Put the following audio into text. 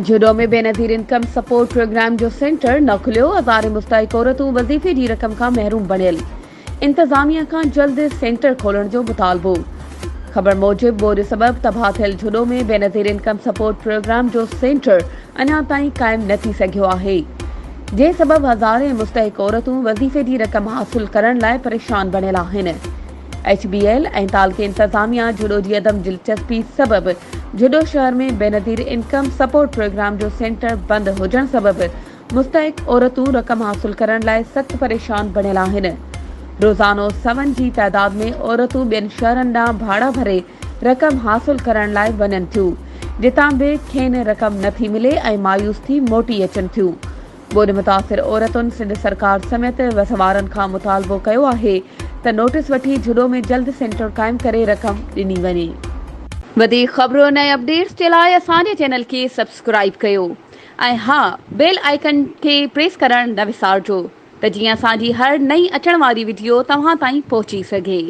जुडो में Benazir income support programme जो centre न खुलियो। हज़ारे मुस्तहिक औरतूं वज़ीफ़े जी रक़म खां महरूम बणियल। इंतज़ामिया खां जल्द सेंटर खोलण जो मुतालबो। ख़बर मूजिब बोॾ सबब तबाह थियल जुडो में बेनज़ीर इनकम सपोर्ट प्रोग्राम जो सेंटर अञा ताईं क़ाइम न थी सघियो आहे, जे सबब हज़ारे मुस्तहिक औरतूं वज़ीफ़े जी रक़म हासिल करण लाइ परेशान बणियल आहिनि। HBL ऐं तालके इंतज़ामिया जुडो जी अदम दिलचस्पी सबब जुडो शहर में बेनज़ीर इनकम सपोर्ट प्रोग्राम जो सेंटर बंद हुजण सबब मुस्तहिक औरतूं रक़म हासिल करण लाइ सख्त परेशान बणियल आहिनि। रोज़ानो सवन जी तइदाद में औरतूं ॿियनि शहरनि ॾांहुं भाड़ा भरे रक़म हासिल करण लाइ वञनि थियूं, जितां बि खेनि रक़म नथी मिले ऐं मायूस थी मोटी अचनि थियूं। ॿोॾ मुतासिर औरतुनि सिंध सरकार समेत वसवारनि खां मुतालबो कयो आहे त नोटिस वठी जुडो में जल्द सेंटर क़ाइम करे रक़म ॾिनी वञे। वधीक ख़बरुनि ऐं अपडेट्स जे लाइ असांजे चैनल खे सब्सक्राइब कयो ऐं हा, बेल आइकन खे प्रेस करण न विसारिजो त जीअं असांजी हर नई अचण वारी वीडियो तव्हां ताईं पहुची सघे।